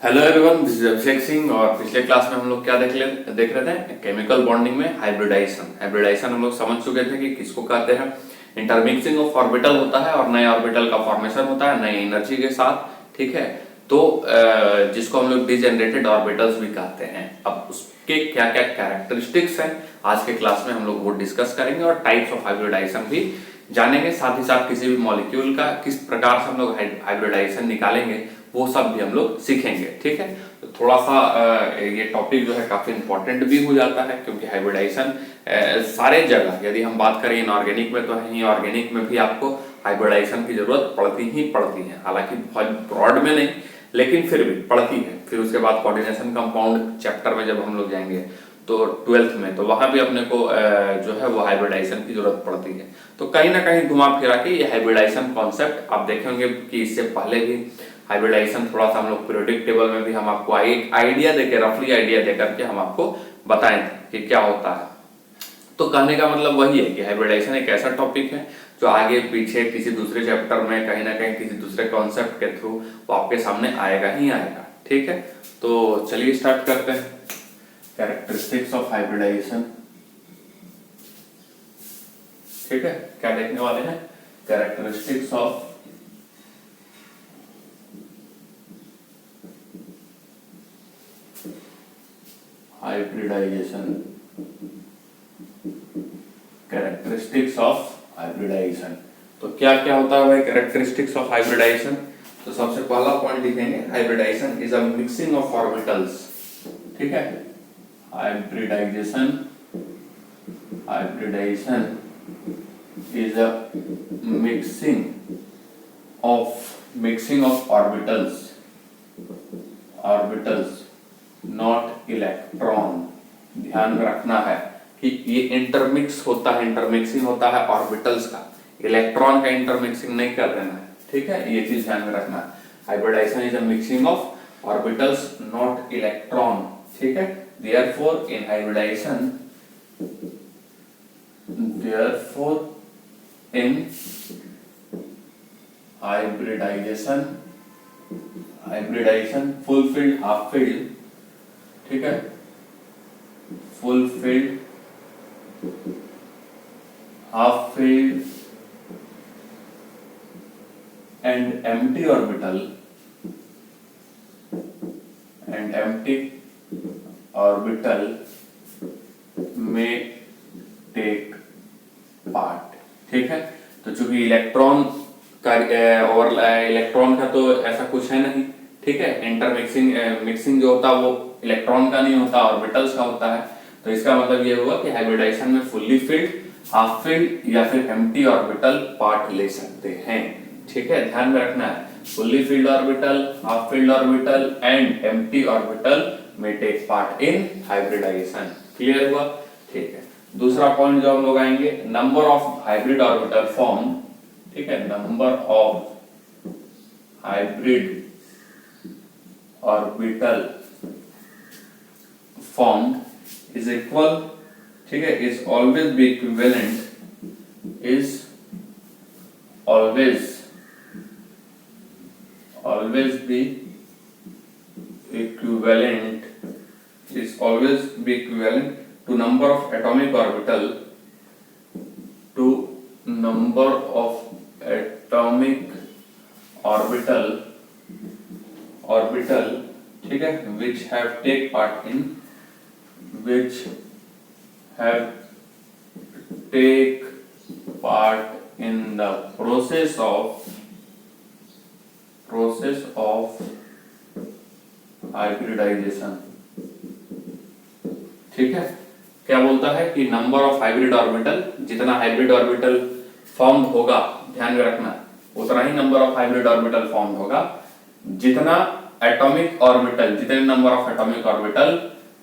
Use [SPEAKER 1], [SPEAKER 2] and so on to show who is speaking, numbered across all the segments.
[SPEAKER 1] Hello everyone, this is Abhishek Singh. और पिछले class में हम लोग क्या देख रहे थे केमिकल बॉन्डिंग में हाइब्रिडाइजेशन हम लोग समझ चुके थे कि किसको कहते हैं। इंटरमिक्सिंग ऑफ ऑर्बिटल होता है और नए ऑर्बिटल का फॉर्मेशन होता है नई एनर्जी के साथ। ठीक है, तो जिसको हम लोग डिजेनरेटेड ऑर्बिटल्स भी कहते हैं। अब उसके क्या क्या कैरेक्टरिस्टिक्स हैं आज के क्लास में हम लोग वो डिस्कस करेंगे और टाइप्स ऑफ हाइब्रिडाइजेशन भी जानेंगे। साथ ही साथ किसी भी मॉलिक्यूल का किस प्रकार से हम लोग हाइब्रिडाइजेशन निकालेंगे वो सब भी हम लोग सीखेंगे। ठीक है, तो थोड़ा सा ये टॉपिक जो है काफी इंपॉर्टेंट भी हो जाता है क्योंकि हाइब्रिडाइजेशन सारे जगह, यदि हम बात करें इनऑर्गेनिक में तो है ही, ऑर्गेनिक में भी आपको हाइब्रिडाइजेशन की जरूरत पड़ती ही पड़ती है। हालांकि बहुत ब्रॉड में नहीं, लेकिन फिर भी पड़ती है। फिर उसके बाद कोऑर्डिनेशन कंपाउंड चैप्टर में जब हम लोग जाएंगे तो 12th में, तो वहां भी अपने को जो है वो हाइब्रिडाइजेशन की जरूरत पड़ती है। तो कहीं ना कहीं घुमा फिरा के ये हाइब्रिडाइजेशन कॉन्सेप्ट आप देखेंगे कि इससे पहले भी हाइब्रिडाइजेशन थोड़ा सा हम लोग पीरियोडिक टेबल में भी हम आपको आइडिया देके, रफली आइडिया देकर के हम आपको बताएं थे कि क्या होता है। तो कहने का मतलब वही है कि हाइब्रिडाइजेशन एक ऐसा टॉपिक है जो आगे पीछे किसी दूसरे चैप्टर में कहीं ना कहीं किसी दूसरे कॉन्सेप्ट के थ्रू वो आपके सामने आएगा ही आएगा। ठीक है, तो चलिए स्टार्ट करते हैं। Characteristics of hybridisation. ठीक है, क्या देखने वाले हैं? Characteristics of hybridisation. Characteristics of hybridisation, तो क्या क्या होता है भाई कैरेक्टरिस्टिक्स ऑफ हाइब्रिडाइजेशन? तो सबसे पहला पॉइंट लिखेंगे, hybridisation is a mixing of orbitals. ठीक है, hybridisation is a mixing of orbitals not electron. ध्यान में रखना है कि ये इंटरमिक्स होता है, इंटरमिक्सिंग होता है ऑर्बिटल्स का, इलेक्ट्रॉन का इंटरमिक्सिंग नहीं कर देना है। ठीक है, ये चीज ध्यान में रखना है। Hybridisation is a mixing of orbitals not electron. ठीक है, therefore in hybridization full filled, half filled, ठीक है, full filled, half filled and empty orbital में टेक पार्ट। ठीक है, तो चूंकि इलेक्ट्रॉन का तो ऐसा कुछ है नहीं। ठीक है, मिक्सिंग जो होता है वो इलेक्ट्रॉन का नहीं होता, ऑर्बिटल्स का होता है। तो इसका मतलब ये हुआ कि हाइब्रिडाइजेशन में फुल्ली फिल्ड, हाफ फिल्ड या फिर एम्प्टी ऑर्बिटल पार्ट ले सकते हैं। ठीक है, ध्यान में रखना है, fully filled orbital, half filled orbital and empty orbital में take part in hybridization. Clear हुआ? ठीक है, दूसरा पॉइंट जो हम लोग आएंगे, number of hybrid orbital form. ठीक है, number of hybrid orbital form is equal, ठीक है, इज ऑलवेज बी इक्विवेलेंट, इज ऑलवेज be equivalent to number of atomic orbital ठीक है, which have take part in the process of hybridization. ठीक है, क्या बोलता है कि नंबर ऑफ हाइब्रिड ऑर्बिटल, जितना हाइब्रिड ऑर्बिटल फॉर्म होगा, ध्यान में रखना, उतना ही number of hybrid orbital form होगा जितना जितने number of atomic orbital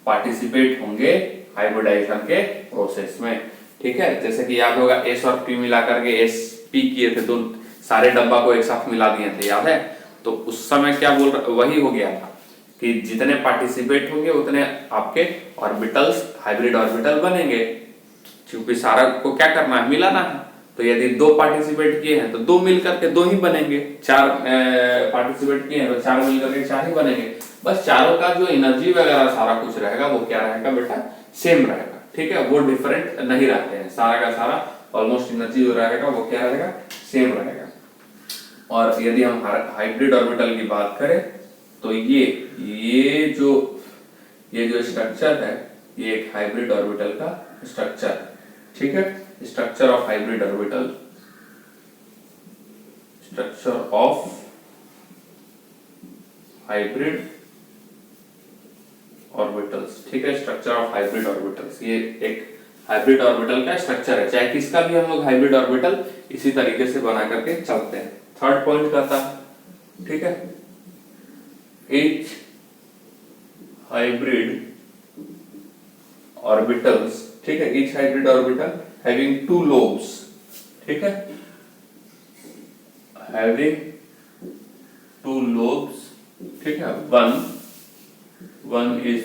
[SPEAKER 1] participate होंगे हाइब्रिडाइजेशन के प्रोसेस में। ठीक है, जैसे कि याद होगा S और P मिला करके SP किए थे, तो सारे डब्बा को एक साथ मिला दिए थे, याद है? तो उस समय क्या बोल रहा, वही हो गया था कि जितने पार्टिसिपेट होंगे उतने आपके ऑर्बिटल्स, हाइब्रिड ऑर्बिटल बनेंगे। क्योंकि सारा को क्या करना है, मिलाना है। तो यदि 2 पार्टिसिपेट किए हैं तो 2 मिलकर के 2 ही बनेंगे, 4 पार्टिसिपेट किए हैं तो 4 मिलकर के 4 ही बनेंगे। बस चारों का जो एनर्जी वगैरह सारा कुछ रहेगा वो क्या रहेगा बेटा, सेम रहेगा, ठीक है, वो डिफरेंट नहीं रहते हैं, सारा का सारा ऑलमोस्ट एनर्जी जो रहेगा वो क्या रहेगा, सेम रहेगा। और यदि हम हाइब्रिड ऑर्बिटल की बात करें तो ये जो स्ट्रक्चर है ये एक हाइब्रिड ऑर्बिटल का स्ट्रक्चर, ठीक है, structure of hybrid orbital, structure of hybrid orbitals, ठीक है, स्ट्रक्चर ऑफ हाइब्रिड ऑर्बिटल्स, ये एक हाइब्रिड ऑर्बिटल का स्ट्रक्चर है, चाहे किसका भी हम लोग हाइब्रिड ऑर्बिटल इसी तरीके से बना करके चलते हैं। थर्ड पॉइंट कहता है, ठीक है, each hybrid orbitals, ठीक है, each hybrid orbital having two lobes, ठीक है, having two lobes, ठीक है, one is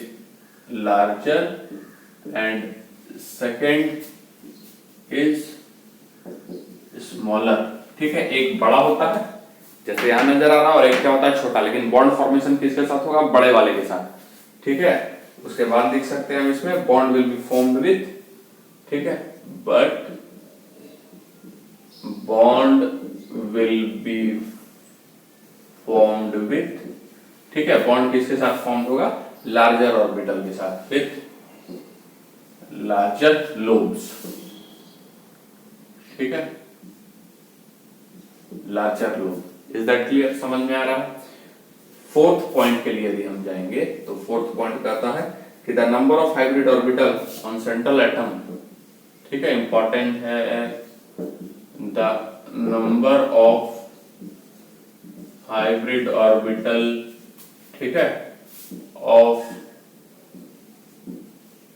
[SPEAKER 1] larger and second is smaller, ठीक है, एक बड़ा होता है जैसे यहां नजर आ रहा है और एक क्या होता है, छोटा, लेकिन बॉन्ड फॉर्मेशन किसके साथ होगा, बड़े वाले के साथ, ठीक है। उसके बाद देख सकते हैं हम इसमें bond will be formed with, ठीक है, but bond will be formed with, ठीक है, बॉन्ड किसके साथ फॉर्म होगा, लार्जर ऑर्बिटल के साथ, विथ लार्जर लोब्स, ठीक है, larger lobe. Is that clear, समझ में आ रहा है। फोर्थ पॉइंट के लिए यदि हम जाएंगे तो फोर्थ पॉइंट कहता है कि the number of hybrid orbital on central atom, ठीक है, इंपॉर्टेंट है, the number of hybrid orbital, ठीक है, ऑफ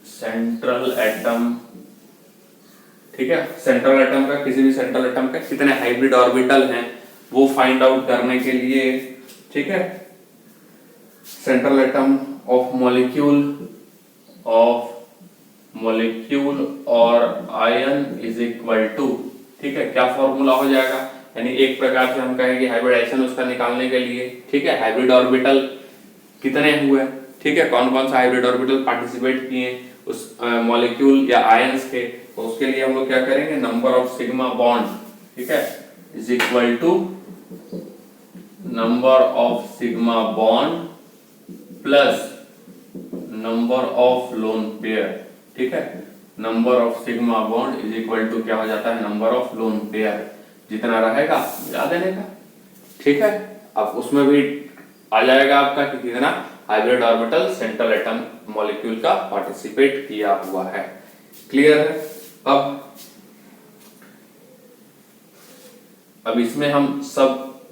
[SPEAKER 1] सेंट्रल एटम, ठीक है, सेंट्रल एटम का, किसी भी सेंट्रल एटम का कितने हाइब्रिड ऑर्बिटल हैं वो फाइंड आउट करने के लिए, ठीक है, सेंट्रल एटम ऑफ मॉलिक्यूल और आयन इज इक्वल टू, ठीक है, क्या फॉर्मूला हो जाएगा, यानी एक प्रकार से हम कहेंगे हाइब्रिडाइजेशन उसका निकालने के लिए, ठीक है, हाइब्रिड ऑर्बिटल कितने हुए, ठीक है, कौन कौन सा हाइब्रिड ऑर्बिटल पार्टिसिपेट किए उस मॉलिक्यूल या आयंस के, तो उसके लिए हम लोग क्या करेंगे, नंबर ऑफ सिग्मा बॉन्ड, ठीक है, is equal to number of sigma bond plus number of lone pair, ठीक है, number of sigma bond is equal to क्या हो जाता है, नंबर ऑफ लोन पेयर, जितना रहेगा मिला देने का, ठीक है। अब उसमें भी आ जाएगा आपका कि कितना hybrid orbital central atom molecule का पार्टिसिपेट किया हुआ है, क्लियर है। अब इसमें हम सब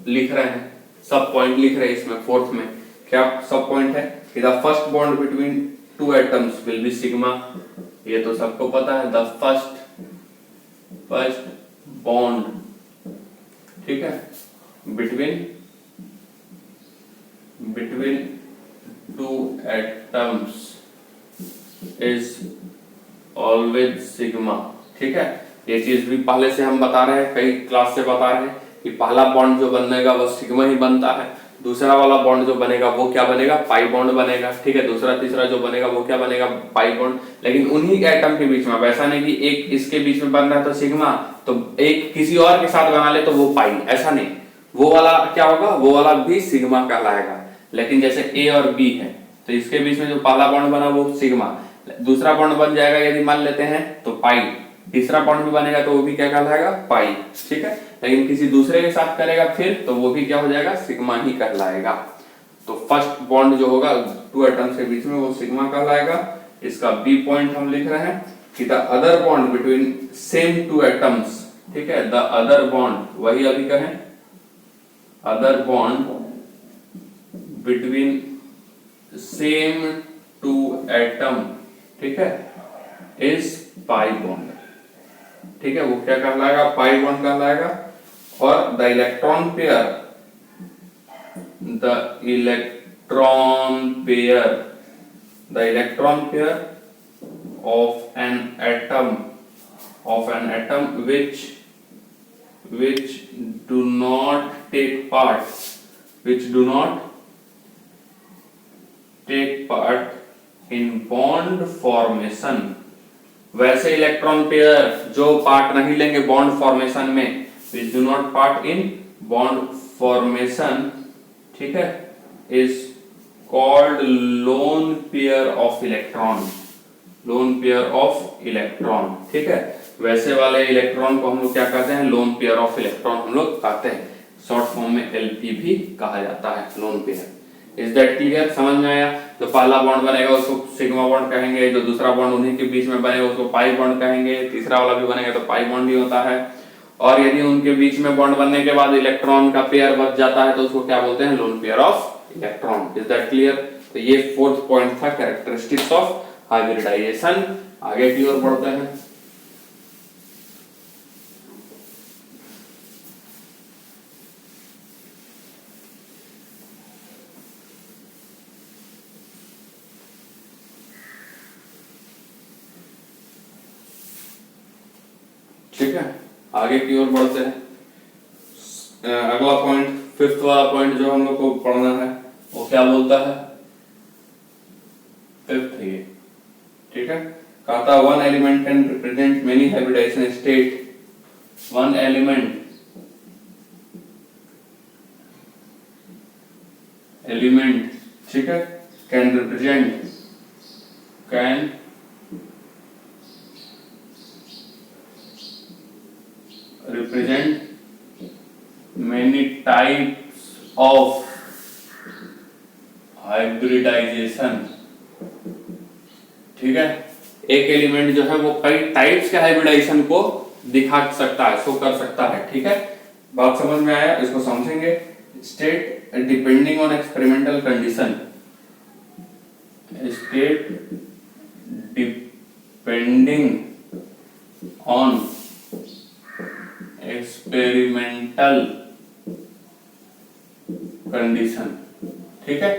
[SPEAKER 1] लिख रहे हैं, सब पॉइंट लिख रहे हैं इसमें, फोर्थ में क्या सब पॉइंट है कि the first bond between two atoms will be sigma, ये तो सबको पता है, द फर्स्ट बॉन्ड, ठीक है, between two atoms is always sigma, ठीक है, ये चीज भी पहले से हम बता रहे हैं, कई क्लास से बता रहे हैं कि पहला बॉन्ड जो बनेगा वो सिग्मा ही बनता है, दूसरा वाला बॉन्ड जो बनेगा वो क्या बनेगा, पाई बॉन्ड बनेगा, ठीक है, दूसरा तीसरा जो बनेगा वो क्या बनेगा, पाई बॉन्ड, लेकिन उन्हीं एटम के बीच में, वैसा नहीं कि एक इसके बीच में बन रहा है तो सिग्मा, तो एक किसी और के साथ बना ले तो वो पाई, ऐसा नहीं, वो वाला क्या होगा, वो वाला भी सिग्मा कहलाएगा। लेकिन जैसे ए और बी है तो इसके बीच में जो पहला बॉन्ड बना वो सिग्मा, दूसरा बॉन्ड बन जाएगा यदि मान लेते हैं तो पाई, तीसरा बॉन्ड भी बनेगा तो वो भी क्या कहलाएगा, पाई, ठीक है, लेकिन किसी दूसरे के साथ करेगा फिर तो वो भी क्या हो जाएगा, सिग्मा ही कहलाएगा। तो फर्स्ट बॉन्ड जो होगा टू एटम्स के बीच में वो सिग्मा कहलाएगा। इसका बी पॉइंट हम लिख रहे हैं कि the other bond between same two atoms, ठीक है, द अदर बॉन्ड, वही अभी कहें, other bond between same two atom, ठीक है, इज पाई बॉन्ड, ठीक है, वो क्या कहलाएगा, पाई बॉन्ड कहलाएगा। और the electron pair of an atom which do not take part bond formation, वैसे इलेक्ट्रॉन पेयर जो पार्ट नहीं लेंगे बॉन्ड फॉर्मेशन में, which do not part in bond formation, ठीक है, is called lone pair of electron, lone pair of electron, ठीक है। वैसे वाले इलेक्ट्रॉन को हम लोग क्या कहते हैं, लोन पेयर ऑफ इलेक्ट्रॉन हम लोग कहते हैं, शॉर्ट फॉर्म में एलपी भी कहा जाता है, lone pair. Is that clear, समझ में आया? जो पहला बॉन्ड बनेगा उसको सिग्मा बॉन्ड कहेंगे, जो दूसरा बॉन्ड उन्हीं के बीच में बनेगा उसको पाई बॉन्ड कहेंगे, तीसरा वाला भी बनेगा तो पाई बॉन्ड ही होता है। और यदि उनके बीच में बॉन्ड बनने के बाद इलेक्ट्रॉन का पेयर बच जाता है तो उसको क्या बोलते हैं, lone pair of electron. Is that clear? तो ये फोर्थ पॉइंट था, कैरेक्टरिस्टिक्स ऑफ हाइब्रिडाइजेशन। आगे की ओर बढ़ते हैं। ठीक है, आगे की ओर बढ़ते हैं। अगला पॉइंट, फिफ्थ वाला पॉइंट जो हम लोग को पढ़ना है वो क्या बोलता है, फिफ्थ ये, ठीक है, कहता है one element can represent many hybridisation state, one element ठीक है, can represent many types of hybridization, ठीक है। एक एलिमेंट जो है वो कई टाइप्स के हाइब्रिडाइजेशन को दिखा सकता है, शो कर सकता है, ठीक है। बात समझ में आया? इसको समझेंगे। State depending on experimental condition, state depending on experimental condition, ठीक है।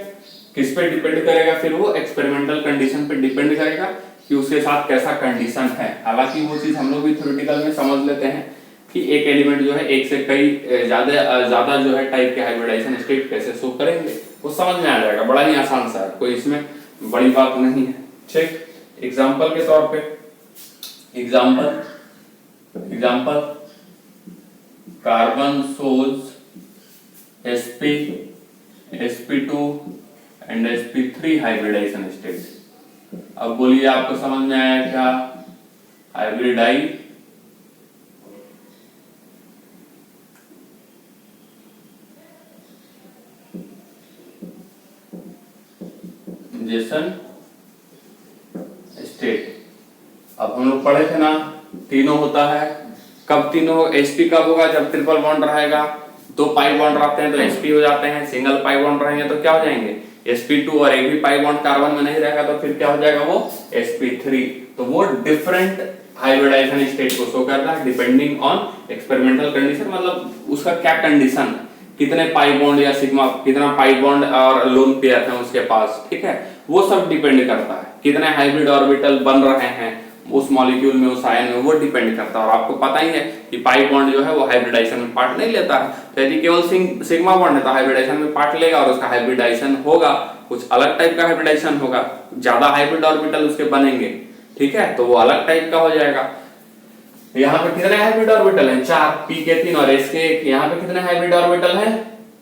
[SPEAKER 1] किस पे डिपेंड करेगा फिर वो, एक्सपेरिमेंटल कंडीशन पे डिपेंड करेगा कि उसके साथ कैसा कंडीशन है। हालांकि वो चीज हम लोग भी थ्योरेटिकल में समझ लेते हैं कि एक एलिमेंट जो है एक से कई ज्यादा जो है टाइप के हाइब्रिडाइजेशन स्टेट कैसे शो करेंगे वो समझ में आ जाएगा, बड़ा ही आसान सा है, कोई इसमें बड़ी बात नहीं है, ठीक। एग्जाम्पल के तौर पे, example carbon shows sp, sp2 and sp3 hybridization states। अब बोलिए आपको समझ में आया क्या, हाइब्रिडाइजेशन स्टेट। अब हम लोग पढ़े थे ना, तीनों होता है। कब तीनों, sp कब होगा, जब ट्रिपल बॉन्ड रहेगा, दो पाई बॉन्ड रहते हैं तो sp हो जाते हैं, सिंगल पाई बॉन्ड रहेंगे तो क्या हो जाएंगे, sp2, और एक भी पाई बॉन्ड कार्बन में नहीं रहेगा तो फिर क्या हो जाएगा वो sp3। तो वो डिफरेंट हाइब्रिडाइजेशन स्टेट को शो करता है डिपेंडिंग ऑन एक्सपेरिमेंटल कंडीशन, मतलब उसका क्या कंडीशन, कितने पाई बॉन्ड या सिग्मा, कितना पाई बॉन्ड और लोन पेयर है उसके पास, ठीक है, वो सब डिपेंड करता है। कितने हाइब्रिड ऑर्बिटल बन रहे हैं उस मॉलिक्यूल में, उस आयन में, वो डिपेंड करता है। और आपको पता ही है कि पाई बॉन्ड जो है वो हाइब्रिडाइजेशन में पार्ट नहीं लेता है, तो यदि केवल सिग्मा बॉन्ड है तो हाइब्रिडाइजेशन में पार्ट लेगा और उसका हाइब्रिडाइजेशन होगा, कुछ अलग टाइप का हाइब्रिडाइजेशन होगा, ज्यादा हाइब्रिड ऑर्बिटल उसके बनेंगे, ठीक है, तो वो अलग टाइप का हो जाएगा। यहाँ पे कितने हाइब्रिड ऑर्बिटल हैं, 4, p के 3 और s के 1। यहाँ पे कितने हाइब्रिड ऑर्बिटल हैं,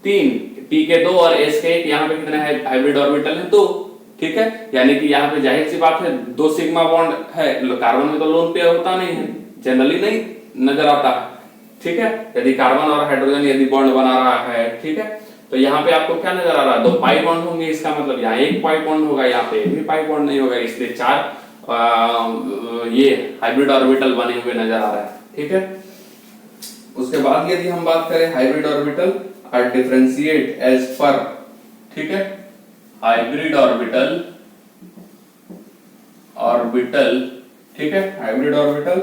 [SPEAKER 1] 3, p के 2 और s के 1। यहाँ पे कितने हाइब्रिड ऑर्बिटल हैं, 2, ठीक है। यानी कि यहाँ पे जाहिर सी बात है 2 सिग्मा बॉन्ड है, कार्बन में तो लोन पेयर होता नहीं है, जनरली नहीं नजर आता है, ठीक है। यदि कार्बन और हाइड्रोजन यदि बॉन्ड बना रहा है, ठीक है, तो यहाँ पे आपको क्या नजर आ रहा है, 2 पाई बॉन्ड होंगे, इसका मतलब यहाँ 1 पाई बॉन्ड होगा, यहाँ पे 1 भी पाई बॉन्ड नहीं होगा, इसलिए 4 ये हाइब्रिड ऑर्बिटल बने हुए नजर आ रहा है, ठीक है। उसके बाद यदि हम बात करें hybrid orbital are differentiate as पर, ठीक है, हाइब्रिड ऑर्बिटल ठीक है, हाइब्रिड ऑर्बिटल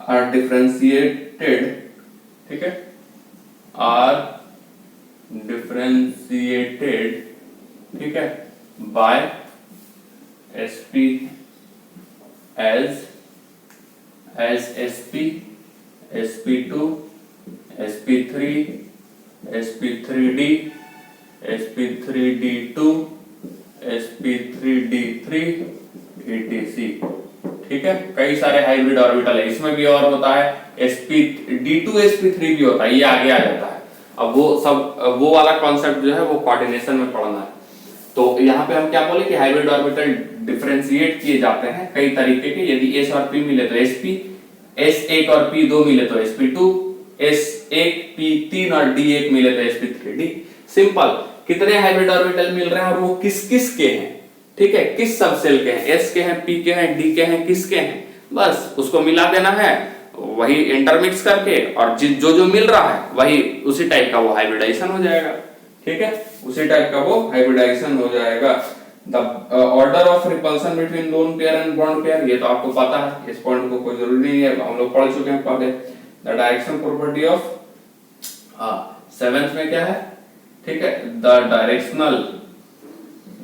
[SPEAKER 1] आर डिफरेंशिएटेड, ठीक है, आर डिफरेंशिएटेड, ठीक है, bye sp as sp, sp2, sp3, sp3d, sp3d2, sp3d3, etc। ठीक है, कई सारे हाइब्रिड ऑर्बिटल है, इसमें भी और होता है d2sp3 भी होता है, ये आगे आ जाता है। अब वो वाला कॉन्सेप्ट जो है वो कोऑर्डिनेशन में पढ़ना है। तो यहाँ पे हम क्या बोले कि हाइब्रिड ऑर्बिटल डिफरेंशिएट किए जाते हैं कई तरीके के। यदि s और p मिले तो sp, s1 और p2 मिले तो sp2, s1 p3 और d1 मिले तो sp3d। सिंपल, कितने हाइब्रिड ऑर्बिटल मिल रहे हैं और वो किस किस के हैं, ठीक है, किस सब सेल के हैं, s के हैं, p के हैं, d के हैं, किसके हैं, बस उसको मिला देना है, वही इंटरमिक्स करके, और जो मिल रहा है वही उसी टाइप का वो हाइब्रिडाइजेशन हो जाएगा। ठीक है, उसी टाइप का वो हाइब्रिडाइजेशन हो जाएगा। The order of repulsion between lone pair and bond pair, ये तो आपको पता है, इस पॉइंट को कोई जरूरी नहीं है, हम लोग पढ़ चुके हैं पहले। The direction property of 7th में क्या है, ठीक है, द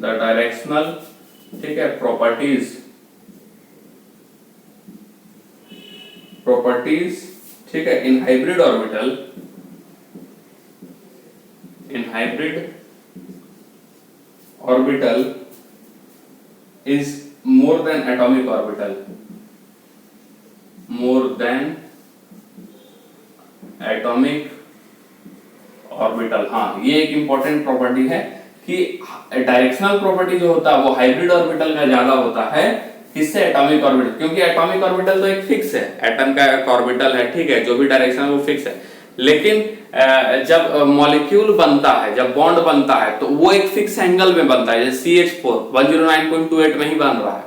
[SPEAKER 1] डायरेक्शनल ठीक है प्रॉपर्टीज ठीक है in hybrid orbital is more than atomic orbital, हाँ, ये एक इंपॉर्टेंट प्रॉपर्टी है कि डायरेक्शनल प्रॉपर्टी जो होता है वो हाइब्रिड ऑर्बिटल का ज्यादा होता है, किससे, एटॉमिक ऑर्बिटल, क्योंकि एटॉमिक ऑर्बिटल तो एक फिक्स है, एटम का एक ऑर्बिटल है, ठीक है, जो भी डायरेक्शन है वो फिक्स है। लेकिन जब मॉलिक्यूल बनता है, जब बॉन्ड बनता है, तो वो एक फिक्स एंगल में बनता है, जैसे CH4 109.28 में ही बन रहा है,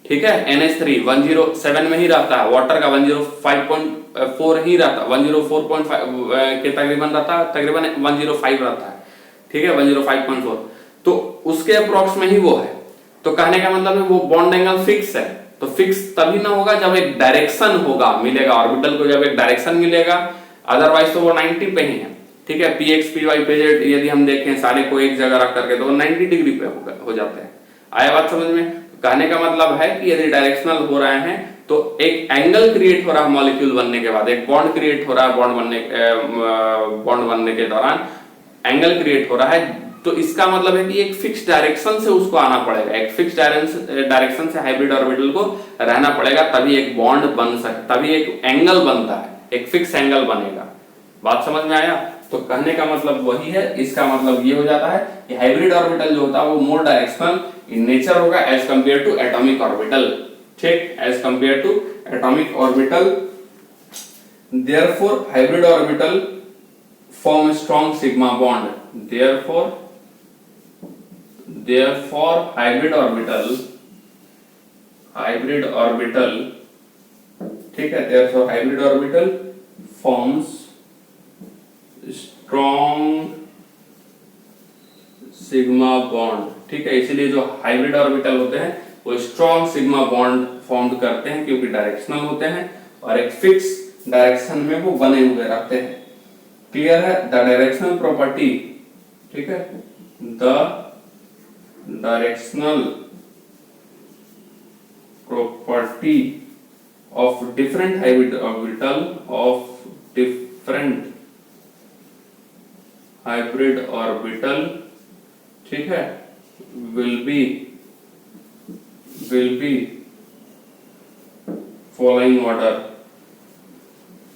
[SPEAKER 1] ठीक है, NH3 107 में ही रहता है, वाटर का 105.4 ही रहता है, 104.5 के तकरीबन रहता है, तकरीबन 105 रहता है, ठीक है, 105.4, तो उसके अप्रोक्स में ही वो है। तो कहने का मतलब है वो बॉन्ड एंगल फिक्स है, तो फिक्स तभी ना होगा जब एक डायरेक्शन होगा, मिलेगा ऑर्बिटल को, जब एक डायरेक्शन मिलेगा, अदरवाइज तो वो 90 पे ही है, ठीक है। px py pz यदि हम देखें सारे को एक जगह रख करके तो वो 90 डिग्री पे हो जाते हैं। आया बात समझ में? कहने का मतलब है कि यदि डायरेक्शनल हो रहे हैं तो एक एंगल क्रिएट हो रहा है मॉलिक्यूल बनने के बाद, एक बॉन्ड क्रिएट हो रहा है, बॉन्ड बनने के दौरान एंगल क्रिएट हो रहा है, तो इसका मतलब है कि एक फिक्स डायरेक्शन से उसको आना पड़ेगा, एक फिक्स डायरेक्शन से हाइब्रिड ऑर्बिटल को रहना पड़ेगा, तभी एक बॉन्ड बन सकता, तभी एक एंगल बनता है, एक फिक्स एंगल बनेगा। बात समझ में आया? तो कहने का मतलब वही है, इसका मतलब ये हो जाता है कि हाइब्रिड ऑर्बिटल जो होता है वो मोर डायरेक्शनल इन नेचर होगा as compare to atomic orbital, ठीक, as compare to atomic orbital. Therefore hybrid orbital form a strong sigma bond, therefore hybrid orbital ठीक है, therefore hybrid orbital forms strong sigma bond, ठीक है, इसलिए जो hybrid orbital होते हैं वो स्ट्रॉन्ग सिग्मा बॉन्ड फॉर्म करते हैं, क्योंकि डायरेक्शनल होते हैं और एक फिक्स डायरेक्शन में वो बने हुए रहते हैं। क्लियर है? द डायरेक्शनल प्रॉपर्टी, ठीक है, the directional property of different hybrid orbital, ठीक है, will be following order,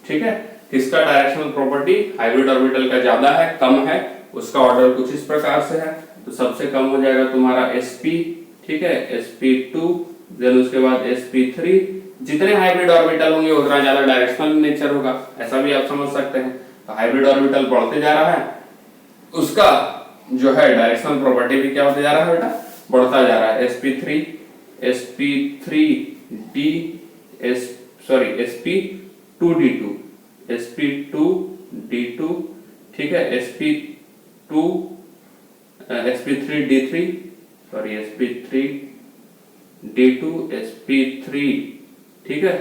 [SPEAKER 1] ठीक है। किसका डायरेक्शनल प्रॉपर्टी हाइब्रिड ऑर्बिटल का ज्यादा है, कम है, उसका ऑर्डर कुछ इस प्रकार से है। तो सबसे कम हो जाएगा तुम्हारा sp, ठीक है, sp2, देन उसके बाद sp3। जितने हाइब्रिड ऑर्बिटल होंगे उतना ज्यादा डायरेक्शनल नेचर होगा, ऐसा भी आप समझ सकते हैं। तो हाइब्रिड ऑर्बिटल बढ़ते जा रहा है, उसका जो है डायरेक्शनल प्रॉपर्टी भी क्या होते जा रहा है बेटा, बढ़ता जा रहा है। sp3d sp2d2 ठीक है, sp3d3 sp3 ठीक है,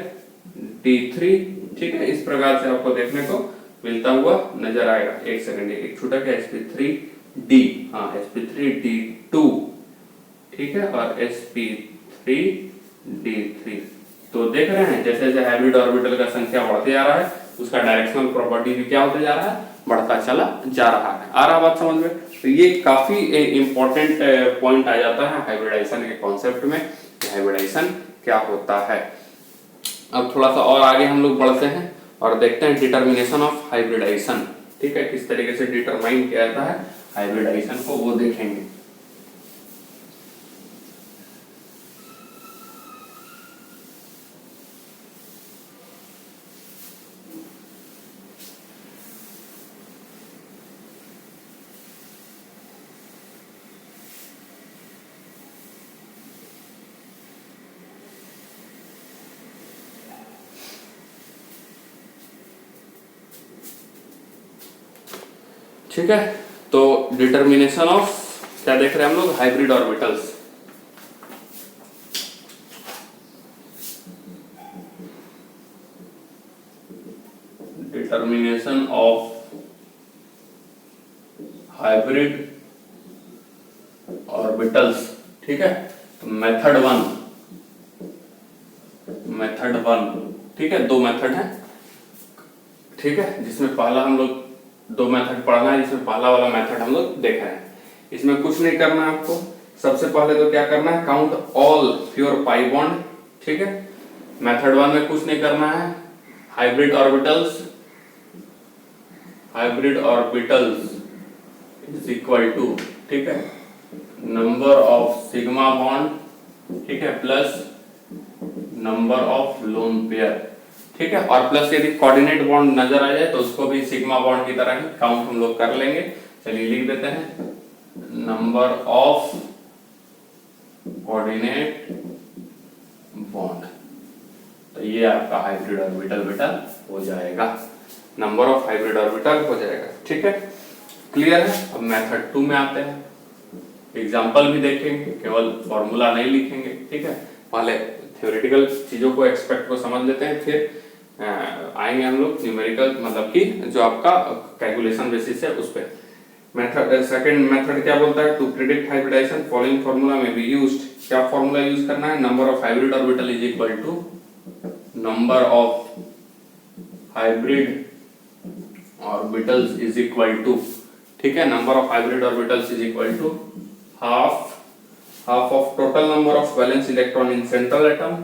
[SPEAKER 1] d3, ठीक है, इस प्रकार से आपको देखने को मिलता हुआ नजर आएगा। एक सेकंड, एक छूटक है, sp3d, हाँ, sp3d2, ठीक है, और sp3d3। तो देख रहे हैं जैसे जैसे हाइब्रिड ऑर्बिटल का संख्या बढ़ते जा रहा है, उसका डायरेक्शनल प्रॉपर्टी भी क्या होते जा रहा है, बढ़ता चला जा रहा है। आ रहा बात समझ में? तो ये काफी इंपॉर्टेंट पॉइंट आ जाता है हाइब्रिडाइजेशन के कॉन्सेप्ट में। हाइब्रिडाइजेशन क्या होता है। अब थोड़ा सा और आगे हम लोग बढ़ते हैं और देखते हैं डिटर्मिनेशन ऑफ हाइब्रिडाइजेशन, ठीक है, किस तरीके से डिटरमाइन किया जाता है हाइब्रिडाइजेशन को, वो देखेंगे। ठीक है, तो डिटर्मिनेशन ऑफ क्या देख रहे हैं हम लोग, hybrid orbitals. Determination of hybrid orbitals, ठीक है। तो मेथड वन, ठीक है, दो मेथड है, ठीक है, जिसमें पहला हम लोग दो मेथड पढ़ना है, जिसमें पहला वाला मेथड हम लोग देख रहे हैं। इसमें कुछ नहीं करना है आपको, सबसे पहले तो क्या करना है, count all pure pi bond, ठीक है। मेथड वन में कुछ नहीं करना है, hybrid orbitals is equal to, ठीक है, नंबर ऑफ सिग्मा बॉन्ड, ठीक है, plus number of lone pair, ठीक है, और प्लस यदि कोऑर्डिनेट बॉन्ड नजर आ जाए तो उसको भी सिग्मा बॉन्ड की तरह ही काउंट हम लोग कर लेंगे। चलिए लिख देते हैं, नंबर ऑफ कोऑर्डिनेट बॉन्ड, तो ये आपका हाइब्रिड ऑर्बिटल बेटा हो जाएगा, नंबर ऑफ हाइब्रिड ऑर्बिटल हो जाएगा, ठीक है, क्लियर है। अब मेथड 2 में आते हैं, एग्जांपल भी देखेंगे, केवल फॉर्मूला नहीं लिखेंगे, ठीक है, पहले थ्योरेटिकल चीजों को एक्सपेक्ट को समझ लेते हैं, फिर आएंगे हम लोग न्यूमेरिकल, मतलब कि जो आपका कैलकुलेशन बेसिस है उस पे। मेथड सेकंड मेथड क्या बोलता है, to predict hybridisation following formula में बी यूज्ड, क्या फार्मूला यूज करना है, number of hybrid orbital is equal to number of hybrid orbitals is equal to, ठीक है, number of hybrid orbitals is equal to half of total number of valence electron in central atom,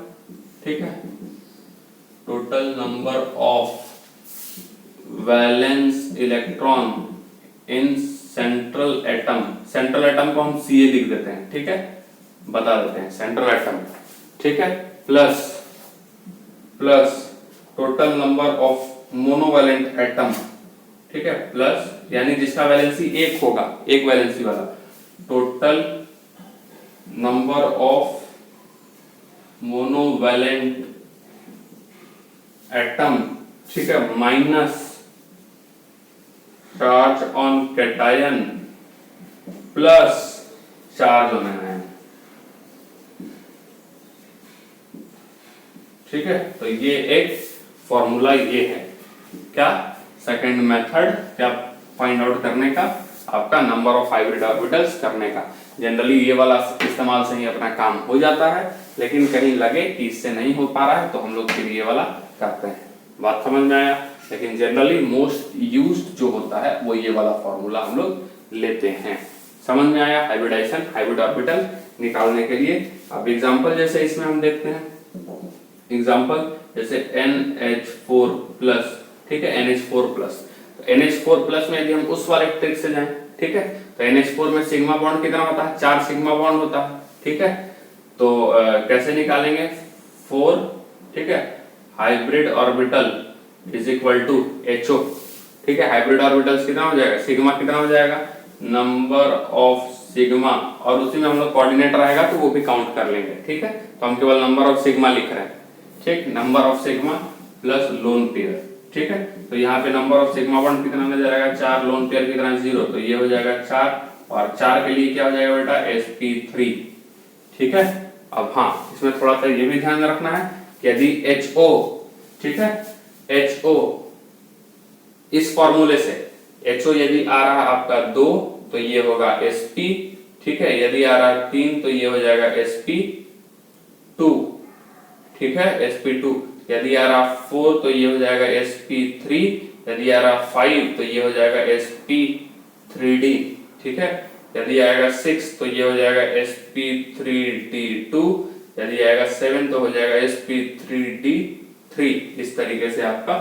[SPEAKER 1] ठीक है, total number of valence electron in central atom को हम Ca लिख देते हैं, ठीक है, बता देते हैं सेंट्रल एटम, ठीक है, plus total number of monovalent atom, ठीक है, प्लस यानी जिसका वैलेंसी एक होगा, एक वैलेंसी वाला, total number of monovalent atom, ठीक है, minus charge on cation plus charge on anion, ठीक है। तो ये एक फॉर्मूला ये है क्या, सेकंड मेथड क्या फाइंड आउट करने का, आपका नंबर ऑफ हाइब्रिड ऑर्बिटल्स करने का। जनरली ये वाला इस्तेमाल से ही अपना काम हो जाता है, लेकिन कहीं लगे कि इससे नहीं हो पा रहा है तो हम लोग फिर ये वाला करते हैं। बात समझ में आया, लेकिन जनरली मोस्ट यूज्ड जो होता है वो ये वाला फॉर्मूला हम लोग लेते हैं। समझ में आया, हाइब्रिडाइजेशन हाइब्रिड ऑर्बिटल निकालने के लिए। अब एग्जांपल जैसे इसमें हम देखते हैं, एग्जांपल जैसे NH4 प्लस, ठीक है, NH4 प्लस, NH4 प्लस में यदि हम उस वाले ट्रिक से जाएं, ठीक है, तो NH4 में सिग्मा बॉन्ड कितना होता है, 4 सिग्मा बॉन्ड होता है, ठीक है, तो कैसे निकालेंगे, 4, ठीक है, hybrid orbital is equal to HO, ठीक है, हाइब्रिड ऑर्बिटल्स कितना हो जाएगा, सिग्मा कितना हो जाएगा, नंबर ऑफ सिग्मा, और उसी में हम लोग कोऑर्डिनेट रहेगा तो वो भी काउंट कर लेंगे, ठीक है, तो हम केवल नंबर ऑफ सिग्मा लिख रहे हैं, ठीक, number of sigma plus lone pair, ठीक है, तो यहाँ पे नंबर ऑफ सिग्मा बॉन्ड कितना नजर आएगा, 4, लोन पेयर कितना 0, तो ये हो जाएगा 4, और 4 के लिए क्या हो जाएगा बेटा, sp3, ठीक है। अब हाँ, इसमें थोड़ा सा ये भी ध्यान रखना है कि यदि HO, ठीक है, HO इस फॉर्मूले से HO यदि आ रहा आपका 2 तो ये होगा sp, ठीक है, यदि आ रहा 3 तो ये हो जाएगा sp2, ठीक है, sp2, यदि आ रहा 4 तो ये हो जाएगा sp3, यदि आ रहा 5 तो ये हो जाएगा sp3d, ठीक है, यदि आएगा 6 तो ये हो जाएगा sp3d2, यदि आएगा 7 तो हो जाएगा sp3d3। इस तरीके से आपका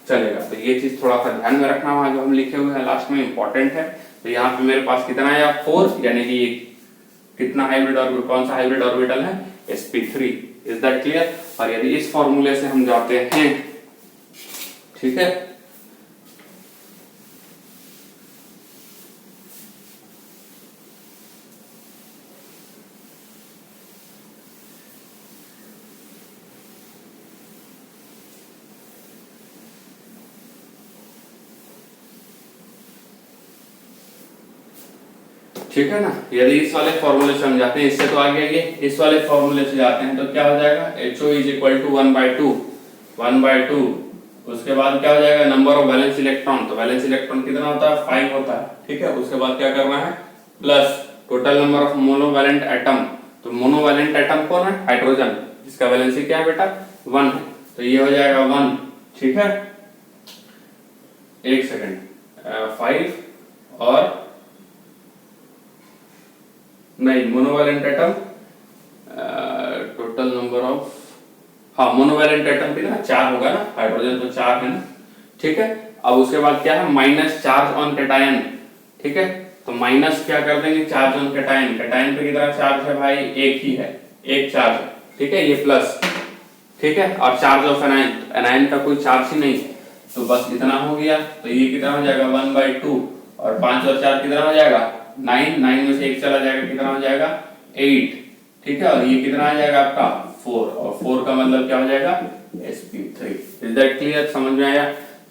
[SPEAKER 1] चलेगा। तो ये चीज थोड़ा सा ध्यान में रखना, वहां जो हम लिखे हुए हैं लास्ट में इंपॉर्टेंट है। तो यहाँ पे मेरे पास कितना आया 4, यानी कि कितना हाइब्रिड ऑर्बिटल, कौन सा हाइब्रिड ऑर्बिटल है sp3। Is that clear? और यदि इस फॉर्मूले से हम जाते हैं, ठीक है, ठीक है ना। यदि इस वाले फॉर्मूले से हम जाते हैं, इससे तो आगे आगे इस वाले फॉर्मूले से जाते हैं तो क्या हो जाएगा HO इज इक्वल टू 1/2 उसके बाद क्या हो जाएगा नंबर ऑफ वैलेंस इलेक्ट्रॉन। तो वैलेंस इलेक्ट्रॉन कितना होता है 5 होता है, ठीक है। उसके बाद क्या करना है plus total number of monovalent atom. तो मोनोवैलेंट एटम कौन है हाइड्रोजन, जिसका वैलेंसी क्या है बेटा 1 है। तो ये हो जाएगा 1, ठीक है। एक सेकंड 5 और नहीं monovalent atom total number of, हाँ मोनोवैलेंट एटम कितना 4 होगा ना, हाइड्रोजन तो 4 है ना, ठीक है। अब उसके बाद क्या है माइनस चार्ज ऑन कैटायन, ठीक है। तो माइनस क्या कर देंगे चार्ज ऑन कैटायन। कैटायन पे कितना चार्ज है भाई एक ही है, एक चार्ज है, ठीक है। ये प्लस, ठीक है। और चार्ज ऑफ एनायन, एनायन का कोई चार्ज ही नहीं, तो बस इतना हो गया। तो ये कितना हो जाएगा 1/2 और 5 और 4 कितना हो जाएगा 9, 9 में से 1 चला जाएगा कितना हो जाएगा 8, ठीक है। और ये कितना आ जाएगा आपका 4, और 4 का मतलब क्या हो जाएगा sp3। Is that clear? समझ में आया?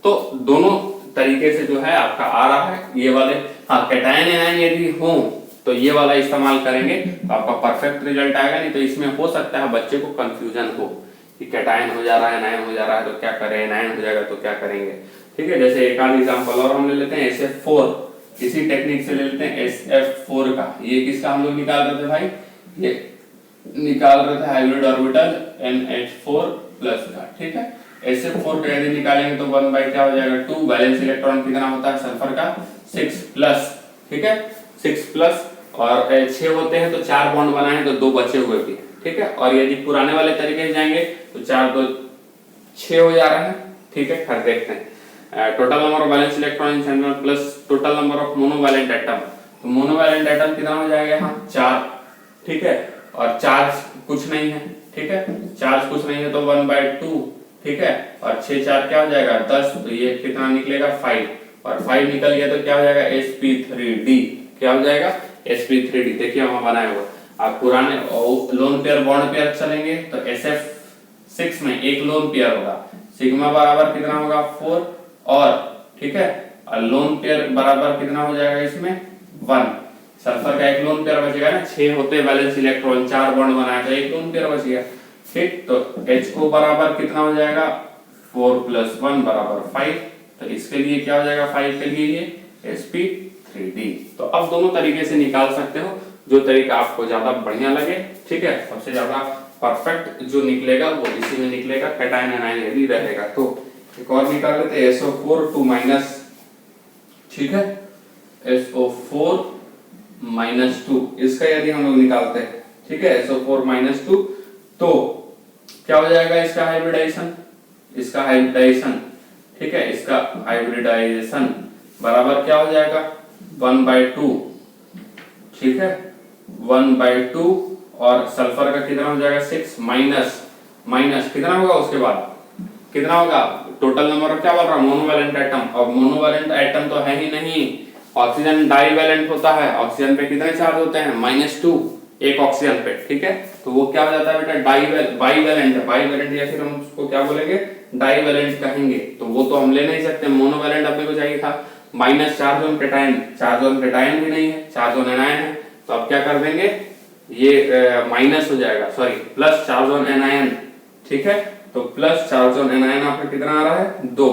[SPEAKER 1] तो दोनों तरीके से जो है आपका आ रहा है ये वाले। हाँ कैटायन एनायन यदि हो तो ये वाला इस्तेमाल करेंगे तो आपका परफेक्ट रिजल्ट आएगा। नहीं तो इसमें हो सकता है बच्चे को कंफ्यूजन हो कि कैटायन हो जा रहा है एनायन हो जा रहा है तो क्या करें, एनायन हो जाएगा तो क्या करेंगे, ठीक है। जैसे एक आध एग्जांपल और हम ले लेते हैं SF4, इसी टेक्निक से ले लेते हैं SF4 का। ये किसका हम लोग निकाल रहे थे भाई, ये निकाल रहे थे हाइब्रिड ऑर्बिटल NH4 प्लस का, ठीक है। SF4 का यदि निकालेंगे तो 1 बाई क्या हो जाएगा 2, वैलेंस इलेक्ट्रॉन कितना होता है सल्फर का 6 प्लस, ठीक है 6 प्लस, और 6 होते हैं तो 4 बॉन्ड बनाए तो 2 बचे हुए भी, ठीक है। और यदि पुराने वाले तरीके से जाएंगे तो 4 2 6 हो जा रहा है, ठीक है। फिर देखते हैं total number of valence electron in central plus total number of monovalent atom. तो मोनोवैलेंट एटम कितना हो जाएगा यहाँ 4, ठीक है। और चार्ज कुछ नहीं है, ठीक है, चार्ज कुछ नहीं है तो 1/2, ठीक है। और 6 4 क्या हो जाएगा 10, तो ये कितना निकलेगा 5, और 5 निकल गया तो क्या हो जाएगा sp3d, क्या हो जाएगा sp3d। देखिए वहां बनाया हुआ। आप पुराने लोन पेयर बॉन्ड पेयर चलेंगे तो SF6 में एक लोन पेयर होगा, सिग्मा बराबर कितना होगा 4, और ठीक है और लोन पेयर बराबर कितना हो जाएगा इसमें 1। सल्फर का एक लोन पेयर बचेगा ना, 6 होते वैलेंस इलेक्ट्रॉन 4 बॉन्ड बनाया तो एक लोन पेयर बच गया, ठीक। तो H को बराबर कितना हो जाएगा 4 + 1 = 5। तो इसके लिए क्या हो जाएगा 5 के लिए ये sp3d। तो अब दोनों तरीके से निकाल सकते हो, जो तरीका आपको ज्यादा बढ़िया लगे, ठीक है। सबसे ज्यादा परफेक्ट जो निकलेगा वो इसी में निकलेगा, कैटायन एनायन यदि रहेगा तो। एक और निकाल लेते हैं SO4 2-, ठीक है SO4 -2, इसका यदि हम लोग निकालते हैं, ठीक है SO4 -2, तो क्या हो जाएगा इसका हाइब्रिडाइजेशन, इसका हाइब्रिडाइजेशन, ठीक है, इसका हाइब्रिडाइजेशन बराबर क्या हो जाएगा 1/2, ठीक है 1/2, और सल्फर का कितना हो जाएगा 6 माइनस कितना होगा उसके बाद कितना होगा टोटल नंबर क्या बोल रहा हूं मोनोवैलेंट एटम। और मोनोवैलेंट एटम तो है ही नहीं, ऑक्सीजन डाइवैलेंट होता है। ऑक्सीजन पे कितने चार्ज होते हैं -2 एक ऑक्सीजन पे, ठीक है। तो वो क्या हो जाता है बेटा बाइवैलेंट है, बाइवैलेंट या फिर हम उसको क्या बोलेंगे डाइवैलेंट कहेंगे। तो वो तो हम ले नहीं सकते, मोनोवैलेंट अपने को चाहिए था। Minus charge on cation, charge on cation भी नहीं है, चार्ज ऑन एनायन है। तो अब क्या कर देंगे ये माइनस हो जाएगा, sorry plus charge on anion, ठीक है। तो प्लस चार्ज ऑन एनायन आपका कितना आ रहा है 2,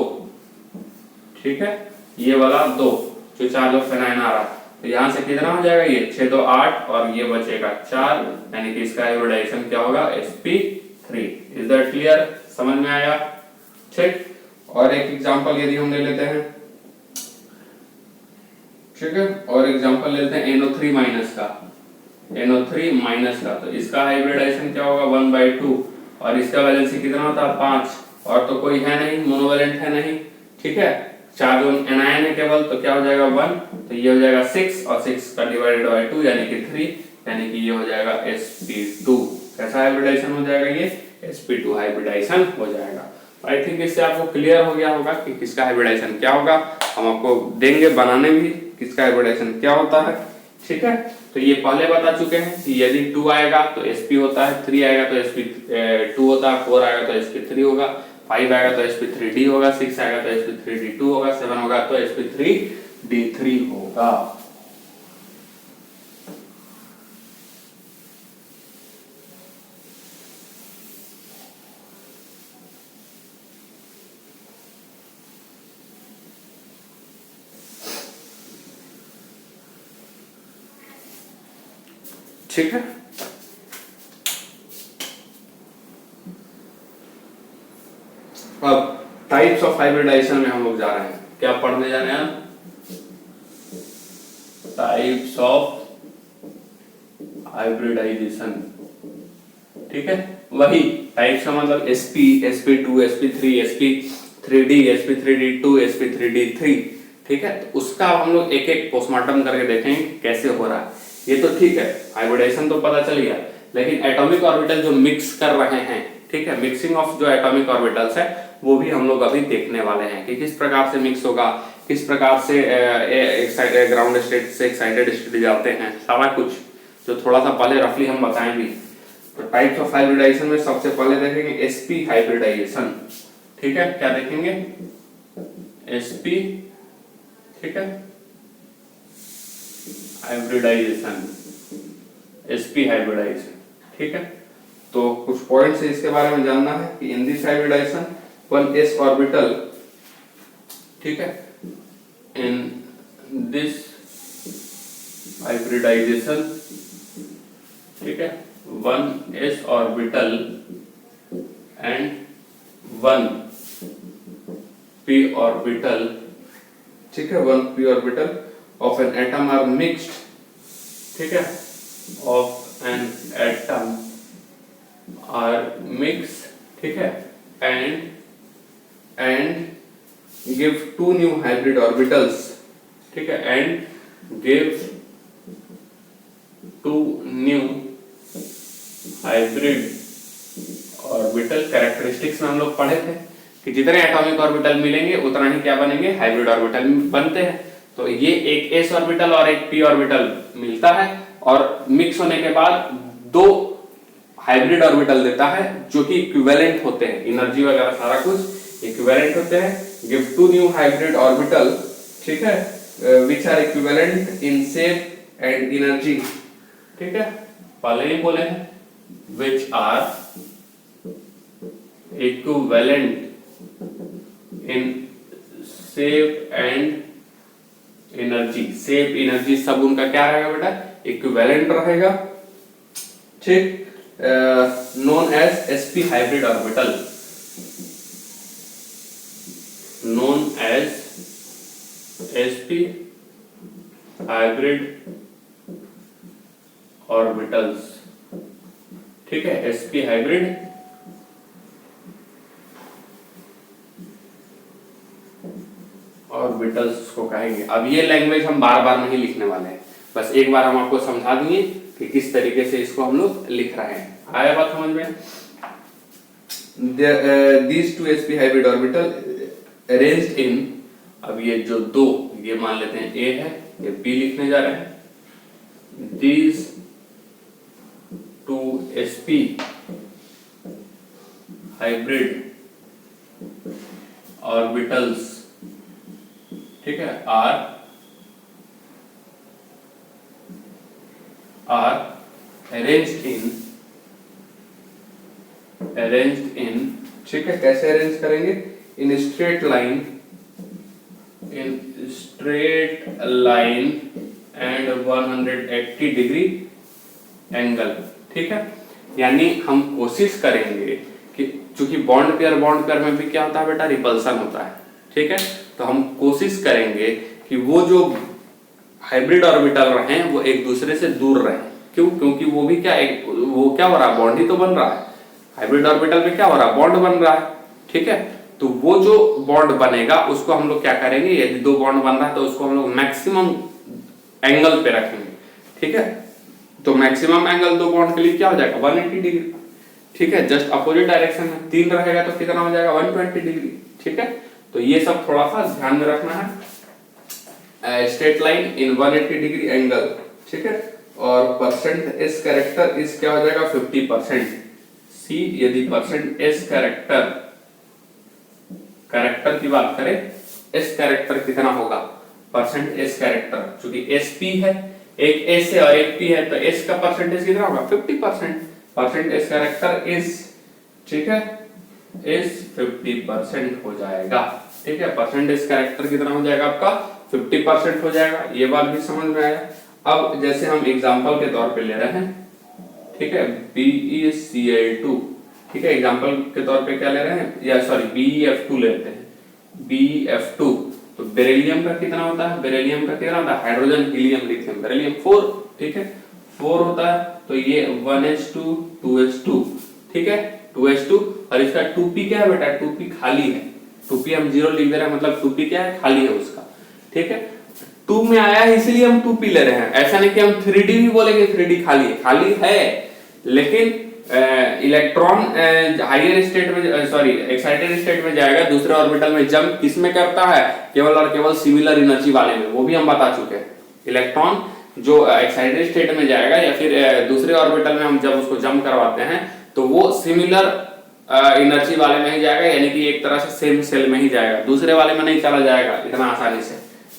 [SPEAKER 1] ठीक है ये वाला 2 जो चार्ज ऑफ एनायन आ रहा है। तो यहाँ से कितना हो जाएगा ये 6 2 8 और ये बचेगा 4, यानी कि इसका हाइब्रिडाइजेशन क्या होगा sp3। Is that clear? समझ में आया? ठीक। और एक एग्जांपल यदि हम ले लेते हैं, ठीक है, और एग्जांपल लेते हैं NO3- का। NO3 माइनस का, तो इसका हाइब्रिडाइजेशन क्या होगा 1/2 और इसका वैलेंसी कितना होता है 5 और तो कोई है नहीं, मोनोवैलेंट है नहीं, ठीक है, चार्ज ऑन एनायन है केवल, तो क्या हो जाएगा 1, तो ये हो जाएगा 6 और 6 का डिवाइडेड बाय 2 यानी कि 3, यानी कि ये हो जाएगा sp2। कैसा हाइब्रिडाइजेशन हो जाएगा ये sp2 हाइब्रिडाइजेशन हो जाएगा। आई थिंक इससे आपको क्लियर हो गया होगा कि किसका हाइब्रिडाइजेशन क्या होगा, हम आपको देंगे बनाने भी किसका हाइब्रिडाइजेशन क्या होता है, ठीक है। तो ये पहले बता चुके हैं कि यदि 2 आएगा तो sp होता है, 3 आएगा तो sp2 होता है, 4 आएगा तो sp3 होगा, 5 आएगा तो sp3d होगा, 6 आएगा तो sp3d2 होगा, 7 होगा तो sp3d3 होगा। ठीक है, अब टाइप्स ऑफ हाइब्रिडाइजेशन में हम लोग जा रहे हैं, क्या पढ़ने जा रहे हैं, टाइप्स ऑफ हाइब्रिडाइजेशन, ठीक है। वही टाइप्स का मतलब sp, sp2, sp3, sp3d, sp3d2, sp3d3, ठीक है। तो उसका हम लोग एक एक पोस्टमार्टम करके देखेंगे कैसे हो रहा है। ये तो ठीक है, हाइब्रिडाइजेशन तो पता चल गया, लेकिन एटॉमिक ऑर्बिटल जो मिक्स कर रहे हैं, ठीक है, मिक्सिंग ऑफ जो एटॉमिक ऑर्बिटल्स है वो भी हम लोग अभी देखने वाले हैं कि किस प्रकार से मिक्स होगा, किस प्रकार से एक्साइटेड ग्राउंड स्टेट से एक्साइटेड स्टेट जाते हैं, सारा कुछ जो थोड़ा सा पहले रफली हम बताएंगे। तो टाइप्स ऑफ हाइब्रिडाइजेशन में सबसे पहले देखेंगे sp हाइब्रिडाइजेशन, ठीक है, क्या देखेंगे sp, ठीक है, हाइब्रिडाइजेशन, sp हाइब्रिडाइजेशन, ठीक है। तो कुछ पॉइंट्स इसके बारे में जानना है कि in this hybridization one s orbital, ठीक है, इन दिस हाइब्रिडाइजेशन, ठीक है, one s orbital and one p orbital, ठीक है, one p orbital of an atom are mixed, ठीक है, of an atom are mixed, ठीक है, and give two new hybrid orbitals, ठीक है, and give two new hybrid orbital characteristics में हम लोग पढ़े थे कि जितने एटॉमिक ऑर्बिटल मिलेंगे उतना ही क्या बनेंगे, हाइब्रिड ऑर्बिटल बनते हैं। तो ये एक s ऑर्बिटल और एक p ऑर्बिटल मिलता है और मिक्स होने के बाद दो हाइब्रिड ऑर्बिटल देता है जो कि इक्विवेलेंट होते हैं, एनर्जी वगैरह सारा कुछ इक्विवेलेंट होते हैं। Give two new hybrid orbital, ठीक है, which are equivalent in shape and energy, ठीक है, पहले ही बोले हैं which are equivalent in shape and energy. Shape energy सब उनका क्या रहेगा बेटा, इक्विवेलेंट रहेगा, ठीक, known as sp hybrid orbital, known as sp hybrid orbitals, ठीक है, sp हाइब्रिड ऑर्बिटल्स को कहेंगे। अब ये लैंग्वेज हम बार बार नहीं लिखने वाले हैं, बस एक बार हम आपको समझा दिए कि किस तरीके से इसको हम लोग लिख रहे हैं। आया बात समझ में? These two sp hybrid orbital arranged in, अब ये जो दो, ये मान लेते हैं A है, ये B लिखने जा रहे हैं। These two sp hybrid orbitals, ठीक है, आर अरेंज्ड इन, ठीक है, कैसे अरेंज करेंगे, in straight line and 180 degree angle, ठीक है। यानी हम कोशिश करेंगे कि चूंकि बॉन्ड पेयर में भी क्या होता है बेटा, रिपल्सन होता है, ठीक है, तो हम कोशिश करेंगे कि वो जो हाइब्रिड ऑर्बिटल रहे वो एक दूसरे से दूर रहे, क्यों? क्योंकि वो भी क्या वो क्या हो रहा है, बॉन्ड ही तो बन रहा है। हाइब्रिड ऑर्बिटल में क्या हो रहा है, बॉन्ड बन रहा है, ठीक है। तो वो जो बॉन्ड बनेगा उसको हम लोग क्या करेंगे, यदि दो बॉन्ड बन रहा है तो उसको हम लोग मैक्सिमम एंगल पे रखेंगे, ठीक है। तो मैक्सिमम एंगल दो बॉन्ड के लिए क्या हो जाएगा, 180 डिग्री, ठीक है। जस्ट अपोजिट डायरेक्शन में 3 रहेगा तो कितना हो जाएगा, 120 डिग्री, ठीक है। तो ये सब थोड़ा सा ध्यान में रखना है। Straight line in 180 degree angle, ठीक है। और परसेंट एस कैरेक्टर इस क्या हो जाएगा 50%। सी यदि परसेंट एस कैरेक्टर की बात करें, एस कैरेक्टर कितना होगा, परसेंट एस कैरेक्टर, चूंकि एस पी है, एक एस है और एक पी है, तो एस का परसेंटेज कितना होगा 50%। परसेंट एस कैरेक्टर इस, ठीक है, इस 50% हो जाएगा, ठीक है। परसेंट एस कैरेक्टर कितना हो जाएगा आपका 50% हो जाएगा। ये बात भी समझ में आया। अब जैसे हम एग्जांपल के तौर पे ले रहे हैं, ठीक है, BeCl2, ठीक है, एग्जांपल के तौर पे क्या ले रहे हैं, या सॉरी BeF2 लेते हैं, BeF2। तो बेरिलियम का कितना होता है, बेरिलियम का कितना होता है, हाइड्रोजन हीलियम लिथियम बेरिलियम 4, ठीक है, 4 होता है। तो ये 1s2 2s2, ठीक है, 2s2। और इसका 2p क्या है बेटा, 2p खाली है, 2p हम 0 लिख दे रहे हैं, मतलब 2p क्या है, खाली है उसका, ठीक है। 2 में आया है इसलिए हम 2p ले रहे हैं, ऐसा नहीं कि हम 3d भी बोलेंगे 3d खाली है, खाली है, लेकिन इलेक्ट्रॉन हायर स्टेट में, सॉरी एक्साइटेड स्टेट में जाएगा, दूसरे ऑर्बिटल में जंप किसमें करता है, केवल और केवल सिमिलर एनर्जी वाले में, वो भी हम बता चुके हैं। इलेक्ट्रॉन जो एक्साइटेड स्टेट में जाएगा या फिर दूसरे ऑर्बिटल में हम जब उसको जंप करवाते हैं तो वो सिमिलर एनर्जी वाले में ही जाएगा, यानी कि एक तरह से सेम सेल में ही जाएगा, दूसरे वाले में नहीं चला जाएगा इतना आसानी से,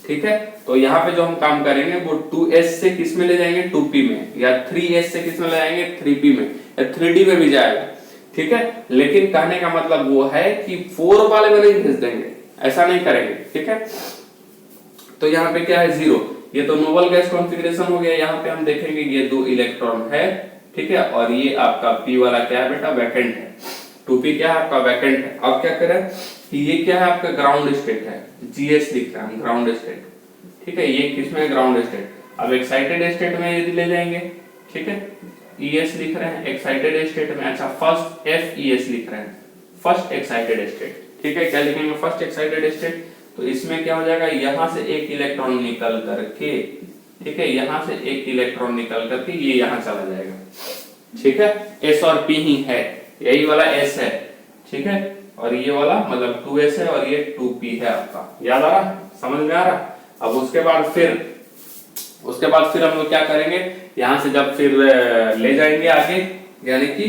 [SPEAKER 1] ठीक है। तो यहाँ पे जो हम काम करेंगे वो 2s से किस में ले जाएंगे, 2p में, या 3s से किस में ले जाएंगे, 3p में, या 3d में भी जाएगा, ठीक है। लेकिन कहने का मतलब वो है कि 4 वाले में नहीं भेज देंगे, ऐसा नहीं करेंगे, ठीक है। तो यहाँ पे क्या है 0, ये तो नोबल गैस कॉन्फ़िगरेशन हो गया। यहाँ पे हम देखेंगे ये 2 इलेक्ट्रॉन है, ठीक है, और ये आपका p वाला क्या है बेटा, वैकेंट है, 2p क्या है आपका वैकेंट है। अब क्या करें कि ये क्या है आपका ग्राउंड स्टेट है, GS लिख रहे हैं ग्राउंड स्टेट, ठीक है, ये किसमें ग्राउंड स्टेट। अब एक्साइटेड स्टेट में यदि ले जाएंगे, ठीक है, ES लिख रहे हैं एक्साइटेड स्टेट में, अच्छा फर्स्ट FES लिख रहे हैं, फर्स्ट एक्साइटेड स्टेट, ठीक है। क्या लिखेंगे, फर्स्ट एक्साइटेड स्टेट। तो इसमें क्या हो जाएगा, यहां से एक इलेक्ट्रॉन निकल करके, ठीक है, यहां से एक इलेक्ट्रॉन निकल करके ये यहां चला जाएगा, ठीक है। S और P ही है, यही वाला S है, ठीक है, और ये वाला मतलब 2s है और ये 2p है आपका, याद आ रहा, समझ में आ रहा। अब उसके बाद फिर हम लोग क्या करेंगे, यहां से जब फिर ले जाएंगे आगे, यानी कि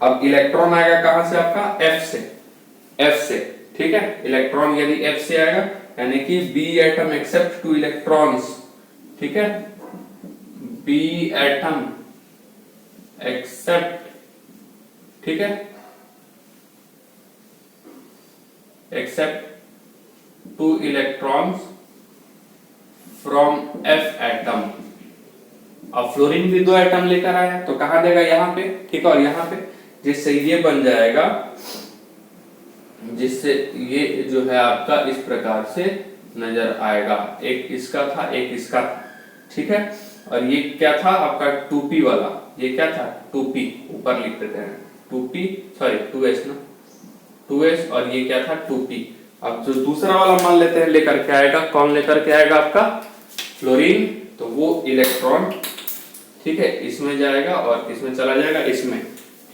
[SPEAKER 1] अब इलेक्ट्रॉन आएगा कहां से आपका, F से, ठीक है। इलेक्ट्रॉन यदि F से आएगा यानी कि B एटम एक्सेप्ट 2 इलेक्ट्रॉन्स, ठीक है, B एटम एक्सेप्ट, ठीक है, accept 2 electrons from F atom. अब फ्लोरीन भी 2 एटम लेकर आया, तो कहां देगा, यहां पे, ठीक है, और यहां पे, जिससे ये बन जाएगा, जिससे ये जो है आपका इस प्रकार से नजर आएगा, एक इसका था एक इसका था, ठीक है। और ये क्या था आपका 2p वाला, ये क्या था 2p, ऊपर लिख देते हैं 2p, सॉरी 2s ना, 2s, और ये क्या था 2p। अब जो दूसरा वाला मान लेते हैं लेकर के आएगा, कौन लेकर के आएगा आपका फ्लोरीन, तो वो इलेक्ट्रॉन, ठीक है, इसमें जाएगा और किसमें चला जाएगा, इसमें,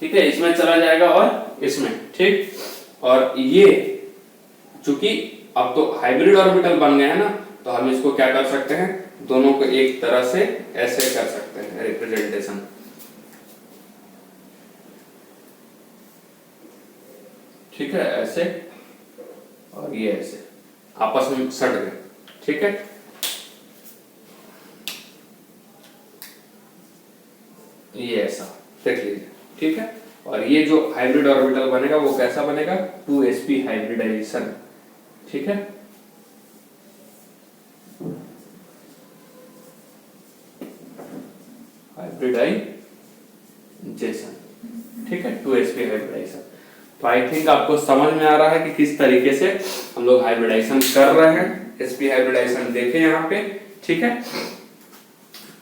[SPEAKER 1] ठीक है, इसमें चला जाएगा और इसमें, ठीक। और ये चूंकि अब तो हाइब्रिड ऑर्बिटल बन गए हैं ना, तो हम इसको क्या कर सकते हैं, दोनों को एक तरह से ऐसे कर सकते हैं रिप्रेजेंटेशन, ठीक है, ऐसे, और ये ऐसे आपस में सट गए, ठीक है। ये ऐसा देख लीजिए, ठीक है। और ये जो हाइब्रिड ऑर्बिटल बनेगा वो कैसा बनेगा, 2sp हाइब्रिडाइजेशन, ठीक है। हाइब्रिडाइजेशन, ठीक है, 2sp हाइब्रिडाइजेशन। तो आई थिंक आपको समझ में आ रहा है कि किस तरीके से हम लोग हाइब्रिडाइजेशन कर रहे हैं, sp हाइब्रिडाइजेशन देखें यहाँ पे, ठीक है।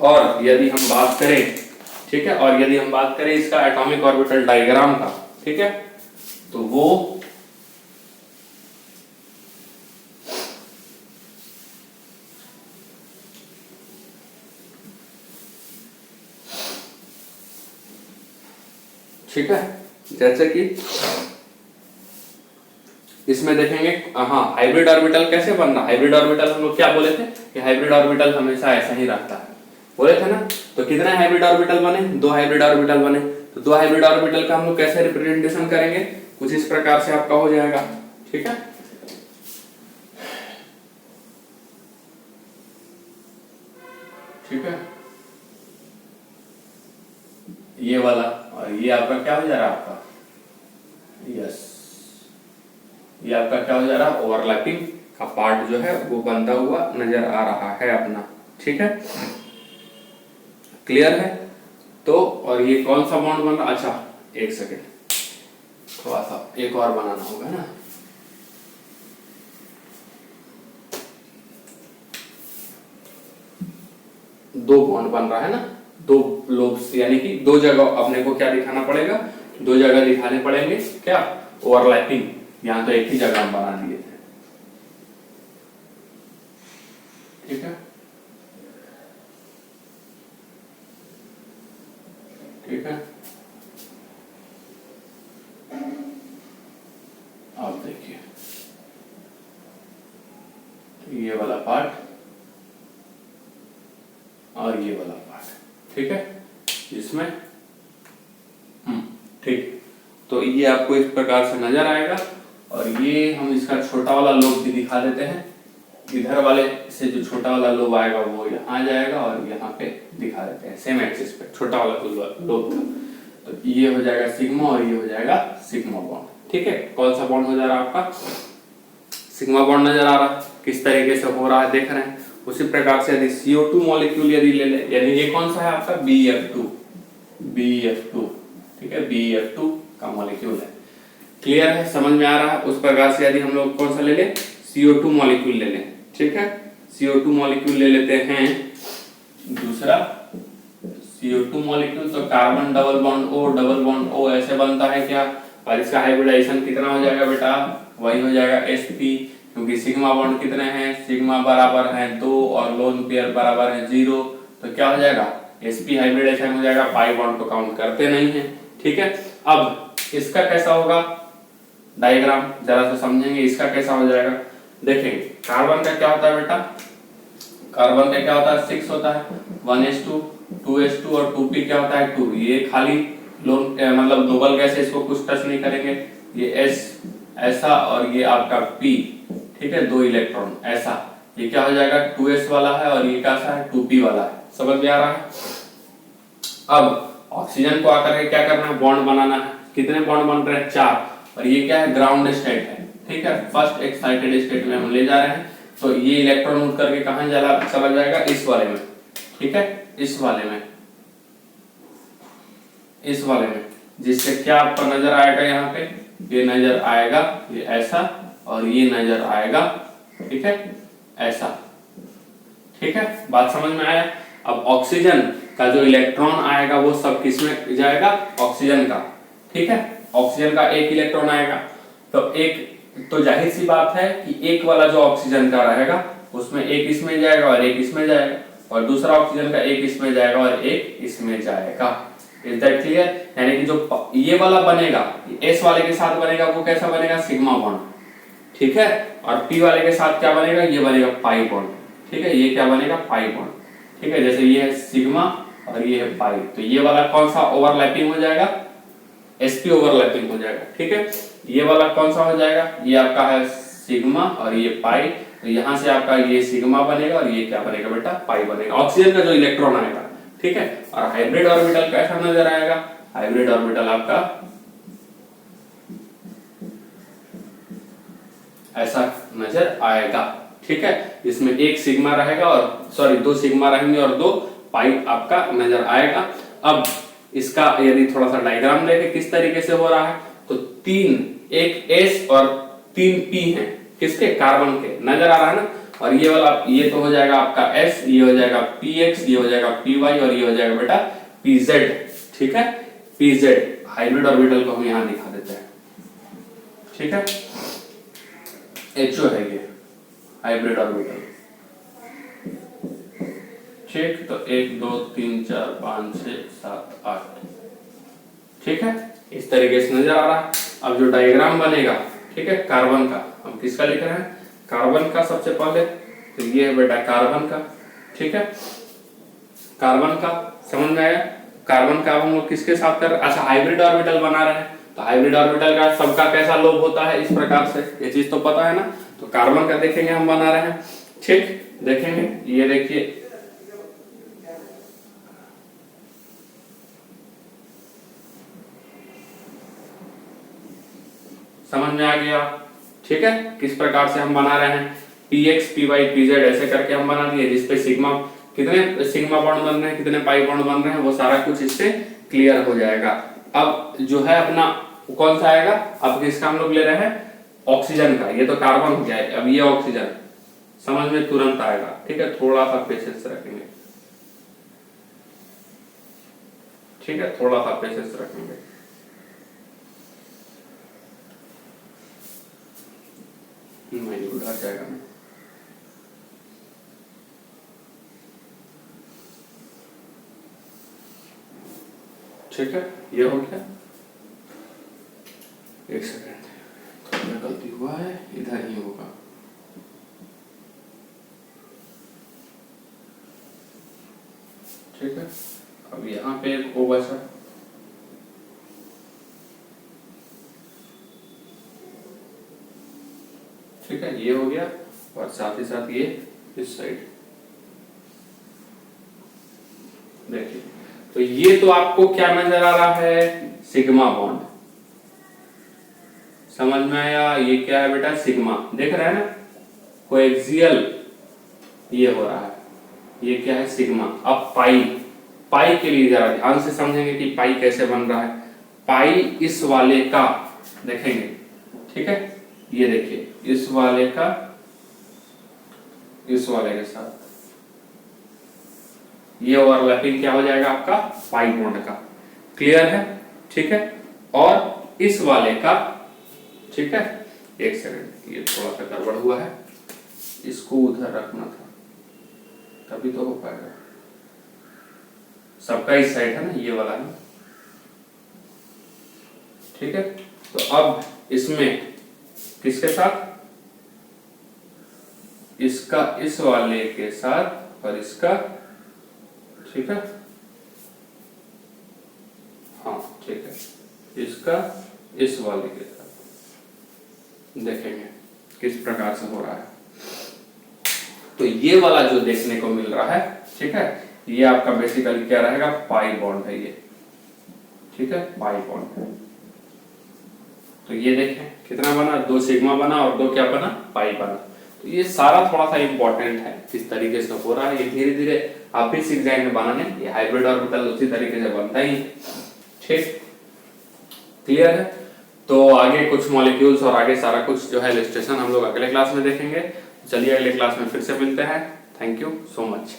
[SPEAKER 1] और यदि हम बात करें, ठीक है, और यदि हम बात करें इसका एटॉमिक ऑर्बिटल डायग्राम का, ठीक है, तो वो ठीक है, जैसे कि इसमें देखेंगे, हाँ, हाइब्रिड ऑर्बिटल कैसे बन रहा। हाइब्रिड ऑर्बिटल हम लोग क्या बोले थे कि हाइब्रिड ऑर्बिटल हमेशा ऐसा ही रहता है, बोले थे ना। तो कितने हाइब्रिड ऑर्बिटल बने, 2 हाइब्रिड ऑर्बिटल बने। तो 2 हाइब्रिड ऑर्बिटल का हम लोग कैसे रिप्रेजेंटेशन करेंगे, कुछ इस प्रकार से आपका हो जाएगा, ठीक है। ठीक है, ये वाला, और ये आपका क्या हो जा रहा है आपका, यस, ये आपका क्या हो जा रहा है, ओवरलैपिंग का पार्ट जो है वो बनता हुआ नजर आ रहा है अपना, ठीक है, क्लियर है। तो और ये कौन सा बॉन्ड बन रहा, अच्छा एक सेकेंड, थोड़ा सा एक और बनाना होगा ना। दो बॉन्ड बन रहा है ना, 2 लोब्स, यानी कि 2 जगह अपने को क्या दिखाना पड़ेगा, 2 जगह दिखाने पड़ेंगे, क्या, ओवरलैपिंग। यहां तो एक ही जगह हम बना दिए थे, ठीक है, ठीक है। आप देखिए ये वाला पार्ट और ये वाला पार्ट, ठीक है, इसमें ठीक। तो ये आपको इस प्रकार से नजर आएगा, और ये हम इसका छोटा वाला लोब भी दिखा देते हैं। इधर वाले से जो छोटा वाला लोब आएगा वो यहाँ जाएगा, और यहाँ पे दिखा देते हैं सेम एक्सिस पे छोटा वाला लोब था। तो ये हो जाएगा सिग्मा और ये हो जाएगा सिग्मा बॉन्ड, ठीक है। कौन सा बॉन्ड हो जा रहा है आपका, सिग्मा बॉन्ड नजर आ रहा है, किस तरीके से हो रहा है देख रहे हैं। उसी प्रकार से यदि CO2 मॉलिक्यूल यदि ले ले, यानी ये कौन सा है आपका BF2, ठीक है, BF2 का मॉलिक्यूल है, क्लियर है, समझ में आ रहा है। उस प्रकार से यदि हम लोग कौन सा ले लें, CO2 मॉलिक्यूल ले लें, ठीक है, CO2 मॉलिक्यूल ले लेते हैं दूसरा CO2 मॉलिक्यूल। तो कार्बन डबल बॉन्ड O ऐसे बनता है क्या, और इसका हाइब्रिडाइजेशन कितना हो जाएगा बेटा, वही हो जाएगा sp, क्योंकि सिग्मा बॉन्ड कितने हैं, सिग्मा बराबर है 2 और लोन पेयर बराबर है 0। तो क्या हो जाएगा, sp हाइब्रिडाइजेशन हो जाएगा, पाई बॉन्ड को काउंट करते नहीं है, ठीक है। अब इसका कैसा होगा डायग्राम, जरा से समझेंगे, इसका कैसा हो जाएगा। देखेंगे कार्बन का क्या होता है बेटा, कार्बन का क्या होता है 6 होता है, 1s2 2s2 और 2p क्या होता है 2। ये खाली लोन मतलब डबल गैस है, इसको कुछ टच नहीं करेंगे। ये s ऐसा और ये आपका p, ठीक है, 2 इलेक्ट्रॉन ऐसा, ये क्या हो जाएगा 2s वाला है और ये कैसा है 2p वाला है, समझ में आ रहा है। अब ऑक्सीजन को आकर के क्या करना है, बॉन्ड बनाना है। कितने बॉन्ड बन रहे हैं 4, और ये क्या है ग्राउंड स्टेट है, ठीक है, फर्स्ट एक्साइटेड स्टेट में हम ले जा रहे हैं। तो ये इलेक्ट्रॉन उठ करके कहां चला जाएगा, इस वाले में, ठीक है, इस वाले में, इस वाले में, जिससे क्या आपको नजर आएगा, यहाँ पे ये नजर आएगा, ये ऐसा, और ये नजर आएगा, ठीक है, ऐसा, ठीक है, बात समझ में आया। अब ऑक्सीजन का जो इलेक्ट्रॉन आएगा वो सब किसमें जाएगा, ऑक्सीजन का, ठीक है, ऑक्सीजन का एक इलेक्ट्रॉन आएगा। तो एक, तो जाहिर सी बात है कि एक वाला जो ऑक्सीजन का रहेगा उसमें एक इसमें जाएगा और एक इसमें जाएगा, और दूसरा ऑक्सीजन का एक इसमें जाएगा और एक इसमें जाएगा। Is that clear. यानी कि जो ये वाला बनेगा, एस वाले के साथ बनेगा, वो कैसा बनेगा सिग्मा बॉन्ड, ठीक है, और पी वाले के साथ क्या बनेगा, ये बनेगा पाई बॉन्ड, ठीक है, ये क्या बनेगा पाई बॉन्ड, ठीक है। जैसे ये है सिग्मा और ये है पाई, तो ये वाला कौन सा ओवरलैपिंग हो जाएगा, sp ओवरलैपिंग हो जाएगा, ठीक है। ये वाला कौन सा हो जाएगा, ये आपका है सिग्मा और ये पाई, तो यहां से आपका ये सिग्मा बनेगा और ये क्या बनेगा बेटा पाई बनेगा, ऑक्सीजन का जो इलेक्ट्रॉन आएगा, ठीक है। और हाइब्रिड ऑर्बिटल कैसा नजर आएगा, हाइब्रिड ऑर्बिटल आपका ऐसा नजर आएगा, ठीक है। इसमें एक सिग्मा रहेगा और सॉरी 2 सिग्मा रहेंगे और 2 पाई आपका नजर आएगा। अब इसका यदि थोड़ा सा डायग्राम देखें किस तरीके से हो रहा है, तो 3 एक S और 3 P हैं, किसके कार्बन के, नजर आ रहा है ना। और ये वाला ये तो हो जाएगा आपका S, ये हो जाएगा px, ये हो जाएगा py और ये हो जाएगा बेटा pz। ठीक है, pz हाइब्रिड ऑर्बिटल को हम यहां दिखा देते हैं। ठीक है, HO है ये हाइब्रिड ऑर्बिटल। ठीक, तो 1 2 3 4 5 6 7 8। ठीक है, इस तरीके से नजर आ रहा है। अब जो डायग्राम बनेगा, ठीक है, कार्बन का, हम किसका लिख रहे हैं, कार्बन का सबसे पहले। तो ये है बेटा कार्बन का। ठीक है, कार्बन का समझ में आया। कार्बन का हम लोग किसके साथ कर रहे हैं, अच्छा हाइब्रिड ऑर्बिटल बना रहे हैं। तो हाइब्रिड ऑर्बिटल का सबका कैसा लोब होता है, इस प्रकार से, ये चीज तो पता है ना। तो कार्बन का देखेंगे हम बना रहे हैं। ठीक, देखेंगे, ये देखिए समझ में आ गया। ठीक है, किस प्रकार से हम बना रहे हैं, px py pz ऐसे करके हम बना दिए, जिसपे सिग्मा, कितने सिग्मा बॉन्ड बन रहे हैं, कितने पाई बॉन्ड बन रहे हैं, वो सारा कुछ इससे क्लियर हो जाएगा। अब जो है अपना कौन सा आएगा, अब किसका हम लोग ले रहे हैं, ऑक्सीजन का। ये तो कार्बन हो गया है, अब ये ऑक्सीजन समझ में तुरंत आएगा। ठीक है, थोड़ा सा पेशेंस रखेंगे। ठीक है, थोड़ा सा पेशेंस रखेंगे। उधर जाएगा मैं। ठीक है, ये हो गया। एक सेकंड, थोड़ा गलती हुआ है, इधर ही होगा। ठीक है, अब यहाँ पे एक O बचा। ठीक है, ये हो गया, और साथ ही साथ ये इस साइड देखिए। तो ये तो आपको क्या नजर आ रहा है, सिग्मा बॉन्ड। समझ में आया, ये क्या है बेटा, सिग्मा, देख रहे हैं ना, कोएक्सियल ये हो रहा है, ये क्या है, सिग्मा। अब पाई, पाई के लिए जरा ध्यान से समझेंगे कि पाई कैसे बन रहा है। पाई इस वाले का देखेंगे। ठीक है, ये देखिए, इस वाले का इस वाले के साथ ये ओवरलैपिंग क्या हो जाएगा आपका, पाई बॉन्ड का। क्लियर है। ठीक है, और इस वाले का, ठीक है, एक सेकंड, ये थोड़ा सा गड़बड़ हुआ है, इसको उधर रखना था तभी तो हो पाएगा। सबका इस साइड है ना, ये वाला है। ठीक है, तो अब इसमें किसके साथ, इसका इस वाले के साथ और इसका, ठीक है, हाँ ठीक है, इसका इस वाले के साथ देखेंगे किस प्रकार से हो रहा है। तो ये वाला जो देखने को मिल रहा है, ठीक है, ये आपका बेसिकली क्या रहेगा, पाई बॉन्ड है ये। ठीक है, पाई बॉन्ड है। तो ये देखें कितना बना, 2 सिग्मा बना और 2 क्या बना, पाई बना। तो ये सारा थोड़ा सा इंपॉर्टेंट है, किस तरीके से हो रहा है, ये धीरे धीरे आप भी सीख जाएंगे बनाने। ये हाइब्रिड ऑर्बिटल उसी तरीके से बनता ही। ठीक, क्लियर है। तो आगे कुछ मॉलिक्यूल्स और आगे सारा कुछ जो है इलस्ट्रेशन हम लोग अगले क्लास में देखेंगे। चलिए अगले क्लास में फिर से मिलते हैं। Thank you so much.